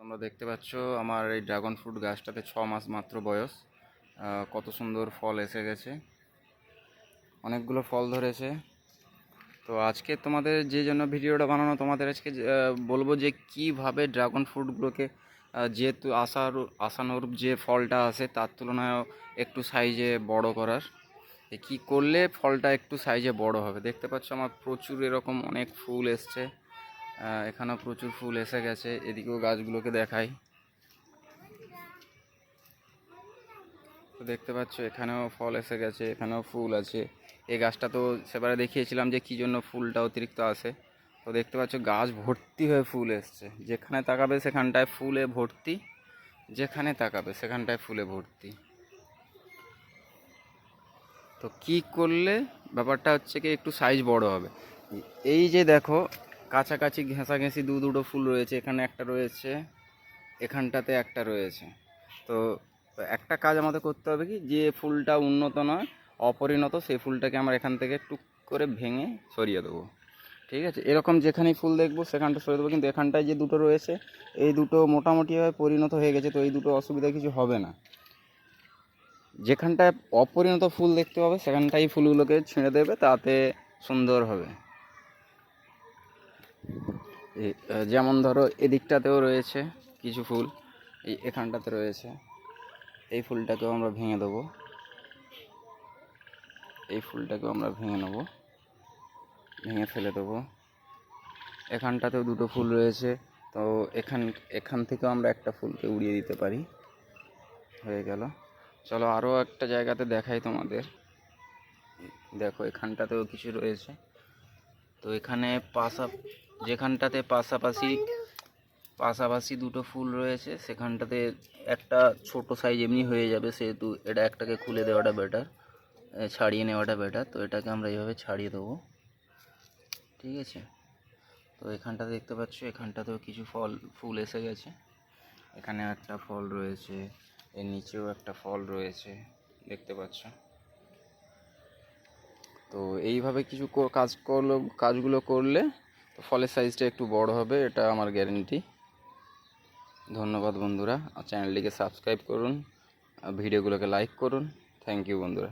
তোমরা দেখতে পাচ্ছ আমার এই ড্রাগন ফ্রুট গাছটাতে 6 মাস মাত্র বয়স। কত সুন্দর ফল এসে গেছে, অনেকগুলো ফল ধরেছে। তো আজকে তোমাদের যে জন্য ভিডিওটা বানানো, তোমাদের আজকে বলবো যে কিভাবে ড্রাগন ফ্রুটগুলোকে যেহেতু আশানুরূপ যে ফলটা আসে তার তুলনায় একটু সাইজে বড় করার, কি করলে ফলটা একটু সাইজে বড় হবে। দেখতে পাচ্ছ আমার প্রচুর এরকম অনেক ফুল এসছে, এখানেও প্রচুর ফুল এসে গেছে। এদিকেও গাছগুলোকে দেখাই, তো দেখতে পাচ্ছ এখানেও ফল এসে গেছে, এখানেও ফুল আছে। এই গাছটা তো সেবারে দেখিয়েছিলাম যে কী জন্য ফুলটা অতিরিক্ত আসে। তো দেখতে পাচ্ছ গাছ ভর্তি হয়ে ফুল এসছে, যেখানে তাকাবে সেখানটায় ফুলে ভর্তি, যেখানে তাকাবে সেখানটায় ফুলে ভর্তি। তো কি করলে ব্যাপারটা হচ্ছে কি একটু সাইজ বড় হবে। এই যে দেখো কাছাকাছি ঘেঁষাঘেঁষি দুটো ফুল রয়েছে, এখানে একটা রয়েছে, এখানটাতে একটা রয়েছে। তো একটা কাজ আমাদের করতে হবে, কি যে ফুলটা উন্নত নয় অপরিণত সেই ফুলটাকে আমরা এখান থেকে টুক করে ভেঙে সরিয়ে দেবো। ঠিক আছে, এরকম যেখানেই ফুল দেখবো সেখানটা সরিয়ে দেবো। কিন্তু এখানটায় যে দুটো রয়েছে এই দুটো মোটামুটিভাবে পরিণত হয়ে গেছে, তো এই দুটো অসুবিধা কিছু হবে না। যেখানটায় অপরিণত ফুল দেখতে পাবে সেখানটাই ফুলগুলোকে ছিঁড়ে দেবে, তাতে সুন্দর হবে। যেমন ধরো এদিকটাতেও রয়েছে কিছু ফুল, এখানটাতে রয়েছে, এই ফুলটাকেও আমরা ভেঙে দেবো, এই ফুলটাকেও আমরা ভেঙে নেব, ভেঙে ফেলে দেবো। এখানটাতেও দুটো ফুল রয়েছে, তো এখান থেকেও আমরা একটা ফুলকে উড়িয়ে দিতে পারি। হয়ে গেল। চলো আরও একটা জায়গাতে দেখাই তোমাদের। দেখো এখানটাতেও কিছু রয়েছে, তো এখানে যেখানটাতে পাশাপাশি দুটো ফুল রয়েছে সেখানটাতে একটা ছোট সাইজ এমনি হয়ে যাবে, সেহেতু এটা একটাকে খুলে দেওয়াটা বেটার, ছাড়িয়ে নেওয়াটা বেটার। তো এটাকে আমরা এইভাবে ছাড়িয়ে দেবো। ঠিক আছে, তো এখানটাতে দেখতে পাচ্ছ এখানটাতেও কিছু ফুল এসে গেছে, এখানে একটা ফল রয়েছে, এর নিচেও একটা ফল রয়েছে, দেখতে পাচ্ছ। তো এইভাবে কিছু কাজগুলো করলে তো ফলের সাইজটা একটু বড় হবে, এটা আমার গ্যারেন্টি। ধন্যবাদ বন্ধুরা, চ্যানেলটিকে সাবস্ক্রাইব করুন, ভিডিওগুলোকে লাইক করুন। থ্যাংক ইউ বন্ধুরা।